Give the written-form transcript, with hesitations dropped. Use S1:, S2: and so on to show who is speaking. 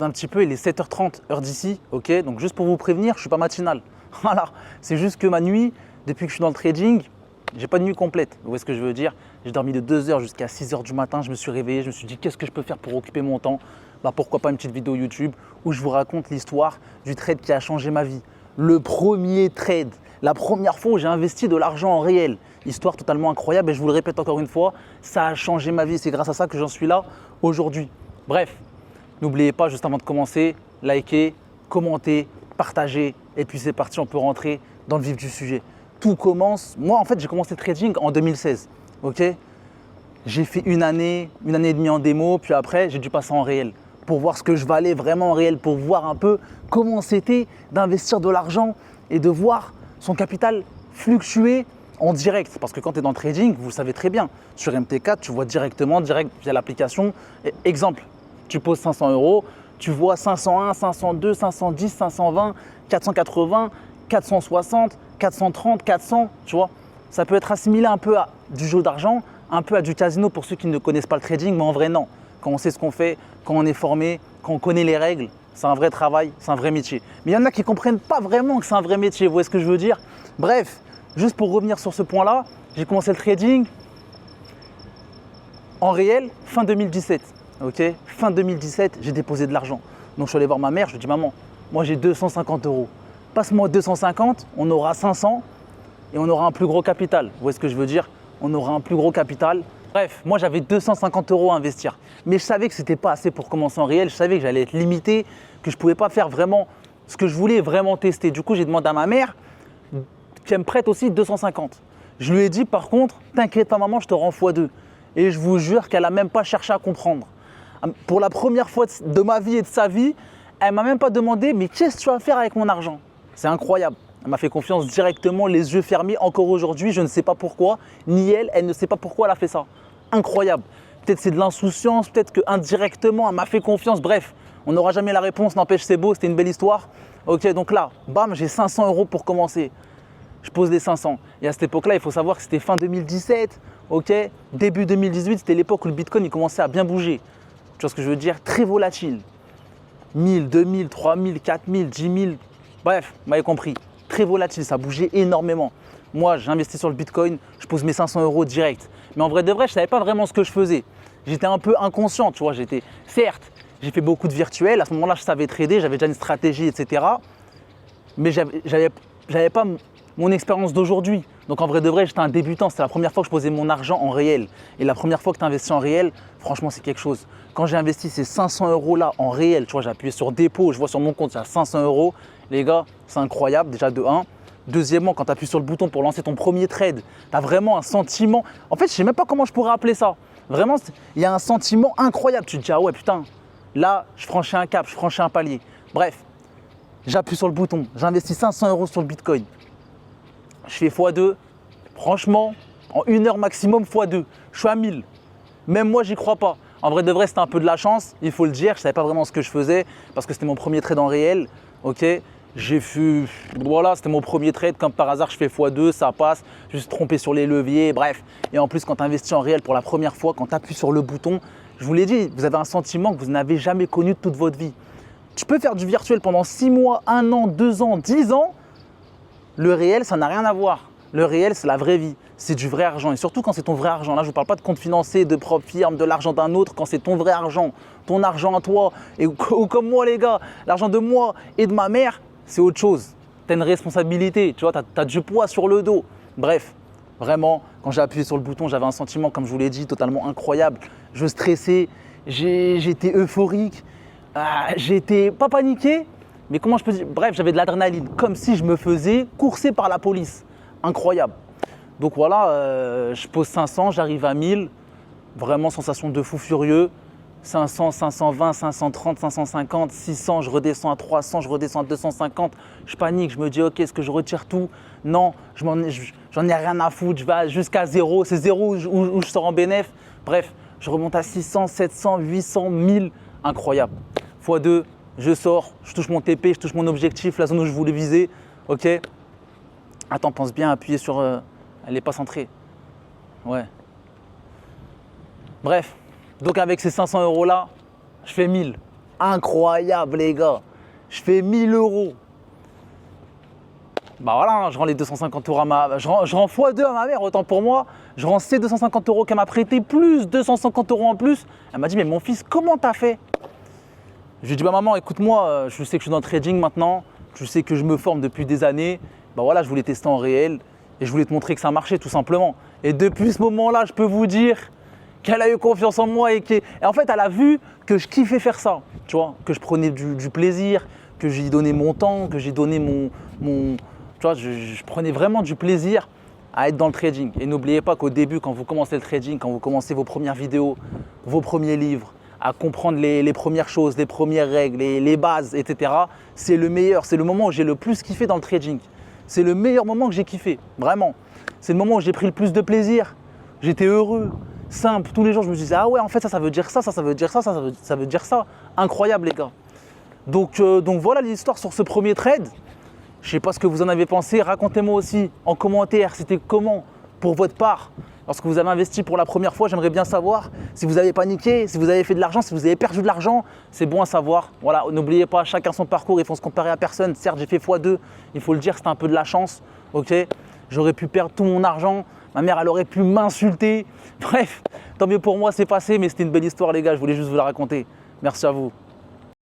S1: Un petit peu, il est 7h30 heure d'ici, ok? Donc juste pour vous prévenir, je suis pas matinal. Voilà, c'est juste que ma nuit, depuis que je suis dans le trading, j'ai pas de nuit complète. Vous voyez ce que je veux dire? J'ai dormi de 2h jusqu'à 6h du matin, je me suis réveillé, je me suis dit qu'est-ce que je peux faire pour occuper mon temps? Bah pourquoi pas une petite vidéo YouTube où je vous raconte l'histoire du trade qui a changé ma vie. Le premier trade, la première fois où j'ai investi de l'argent en réel. Histoire totalement incroyable et je vous le répète encore une fois, ça a changé ma vie. C'est grâce à ça que j'en suis là aujourd'hui. Bref. N'oubliez pas, juste avant de commencer, liker, commenter, partager et puis c'est parti, on peut rentrer dans le vif du sujet. Tout commence, moi en fait j'ai commencé le trading en 2016, ok? J'ai fait une année et demie en démo, puis après j'ai dû passer en réel pour voir ce que je valais vraiment en réel, pour voir un peu comment c'était d'investir de l'argent et de voir son capital fluctuer en direct. Parce que quand tu es dans le trading, vous le savez très bien, sur MT4, tu vois directement, direct via l'application. Exemple, tu poses 500 €, tu vois 501, 502, 510, 520, 480, 460, 430, 400, tu vois. Ça peut être assimilé un peu à du jeu d'argent, un peu à du casino pour ceux qui ne connaissent pas le trading, mais en vrai non. Quand on sait ce qu'on fait, quand on est formé, quand on connaît les règles, c'est un vrai travail, c'est un vrai métier. Mais il y en a qui ne comprennent pas vraiment que c'est un vrai métier, vous voyez ce que je veux dire? Bref, juste pour revenir sur ce point-là, j'ai commencé le trading en réel fin 2017. Ok, fin 2017, j'ai déposé de l'argent. Donc je suis allé voir ma mère, je lui ai dit maman, moi j'ai 250 €. Passe-moi 250, on aura 500 et on aura un plus gros capital. Vous voyez ce que je veux dire? On aura un plus gros capital. Bref, moi j'avais 250 € à investir. Mais je savais que ce n'était pas assez pour commencer en réel. Je savais que j'allais être limité, que je ne pouvais pas faire vraiment ce que je voulais vraiment tester. Du coup, j'ai demandé à ma mère qu'elle me prête aussi 250. Je lui ai dit par contre, t'inquiète pas maman, je te rends x2. Et je vous jure qu'elle n'a même pas cherché à comprendre. Pour la première fois de ma vie et de sa vie, elle ne m'a même pas demandé mais qu'est-ce que tu vas faire avec mon argent? C'est incroyable. Elle m'a fait confiance directement, les yeux fermés. Encore aujourd'hui, je ne sais pas pourquoi, ni elle ne sait pas pourquoi elle a fait ça. Incroyable. Peut-être c'est de l'insouciance, peut-être qu'indirectement, elle m'a fait confiance. Bref, on n'aura jamais la réponse, n'empêche c'est beau, c'était une belle histoire. Ok, donc là, bam, j'ai 500 € pour commencer. Je pose les 500. Et à cette époque-là, il faut savoir que c'était fin 2017, ok, début 2018, c'était l'époque où le Bitcoin il commençait à bien bouger. Tu vois ce que je veux dire? Très volatile. 1000, 2000, 3000, 4000, 10 000. Bref, vous m'avez compris. Très volatile, ça bougeait énormément. Moi, j'investis sur le Bitcoin, je pose mes 500 € direct. Mais en vrai de vrai, je ne savais pas vraiment ce que je faisais. J'étais un peu inconscient, tu vois. Certes, j'ai fait beaucoup de virtuels. À ce moment-là, je savais trader, j'avais déjà une stratégie, etc. Mais j'avais pas mon expérience d'aujourd'hui. Donc en vrai de vrai, j'étais un débutant. C'était la première fois que je posais mon argent en réel. Et la première fois que tu investis en réel, franchement, c'est quelque chose. Quand j'ai investi ces 500 € là en réel, tu vois, j'ai appuyé sur dépôt, je vois sur mon compte, il y a 500 €. Les gars, c'est incroyable, déjà de 1. Deuxièmement, quand tu appuies sur le bouton pour lancer ton premier trade, tu as vraiment un sentiment. En fait, je ne sais même pas comment je pourrais appeler ça. Vraiment, il y a un sentiment incroyable. Tu te dis, ah ouais, putain, là, je franchis un cap, je franchis un palier. Bref, j'appuie sur le bouton, j'investis 500 € sur le Bitcoin. Je fais x2, franchement, en 1 heure maximum x2. Je suis à 1000. Même moi, j'y crois pas. En vrai de vrai, c'était un peu de la chance, il faut le dire. Je ne savais pas vraiment ce que je faisais parce que c'était mon premier trade en réel. Ok, voilà, c'était mon premier trade. Comme par hasard, je fais x2, ça passe. Je me suis trompé sur les leviers, bref. Et en plus, quand tu investis en réel pour la première fois, quand tu appuies sur le bouton, je vous l'ai dit, vous avez un sentiment que vous n'avez jamais connu de toute votre vie. Tu peux faire du virtuel pendant 6 mois, 1 an, 2 ans, 10 ans. Le réel, ça n'a rien à voir. Le réel, c'est la vraie vie. C'est du vrai argent. Et surtout quand c'est ton vrai argent. Là, je ne vous parle pas de compte financier, de propre firme, de l'argent d'un autre. Quand c'est ton vrai argent, ton argent à toi, ou comme moi les gars, l'argent de moi et de ma mère, c'est autre chose. Tu as une responsabilité, tu vois, tu as du poids sur le dos. Bref, vraiment, quand j'ai appuyé sur le bouton, j'avais un sentiment, comme je vous l'ai dit, totalement incroyable. Je stressais, j'étais euphorique, j'étais pas paniqué, mais comment je peux dire? Bref, j'avais de l'adrénaline, comme si je me faisais courser par la police. Incroyable. Donc voilà, je pose 500, j'arrive à 1000. Vraiment sensation de fou furieux. 500, 520, 530, 550, 600, je redescends à 300, je redescends à 250. Je panique, je me dis ok, est-ce que je retire tout? Non, j'en ai rien à foutre, je vais jusqu'à 0. C'est 0 où je sors en bénéf. Bref, je remonte à 600, 700, 800, 1000. Incroyable. x2. Je sors, je touche mon TP, je touche mon objectif, la zone où je voulais viser. Ok. Attends, pense bien à appuyer sur… elle n'est pas centrée. Ouais. Bref. Donc avec ces 500 € là, je fais 1000. Incroyable les gars. Je fais 1000 euros. Bah voilà, je rends les 250 euros je rends x2 à ma mère, autant pour moi. Je rends ces 250 euros qu'elle m'a prêté, plus 250 euros en plus. Elle m'a dit, mais mon fils, comment t'as fait? Je lui ai dit, bah maman, écoute-moi, je sais que je suis dans le trading maintenant. Je sais que je me forme depuis des années. Bah voilà, je voulais tester en réel et je voulais te montrer que ça marchait tout simplement. Et depuis ce moment-là, je peux vous dire qu'elle a eu confiance en moi et en fait, elle a vu que je kiffais faire ça. Tu vois, que je prenais du plaisir, que j'y donnais mon temps, que j'y donnais tu vois, je prenais vraiment du plaisir à être dans le trading. Et n'oubliez pas qu'au début, quand vous commencez le trading, quand vous commencez vos premières vidéos, vos premiers livres, à comprendre les premières choses, les premières règles, les bases, etc., c'est le meilleur. C'est le moment où j'ai le plus kiffé dans le trading. C'est le meilleur moment que j'ai kiffé, vraiment. C'est le moment où j'ai pris le plus de plaisir. J'étais heureux, simple. Tous les jours, je me disais, ah ouais, en fait, ça veut dire ça, ça veut dire ça, ça veut dire ça. Incroyable, les gars. Donc voilà l'histoire sur ce premier trade. Je ne sais pas ce que vous en avez pensé. Racontez-moi aussi en commentaire, c'était comment pour votre part. Lorsque vous avez investi pour la première fois, j'aimerais bien savoir si vous avez paniqué, si vous avez fait de l'argent, si vous avez perdu de l'argent. C'est bon à savoir. Voilà, n'oubliez pas, chacun son parcours, il faut se comparer à personne. Certes, j'ai fait x2, il faut le dire, c'était un peu de la chance. Ok, j'aurais pu perdre tout mon argent. Ma mère, elle aurait pu m'insulter. Bref, tant mieux pour moi, c'est passé, mais c'était une belle histoire, les gars. Je voulais juste vous la raconter. Merci à vous.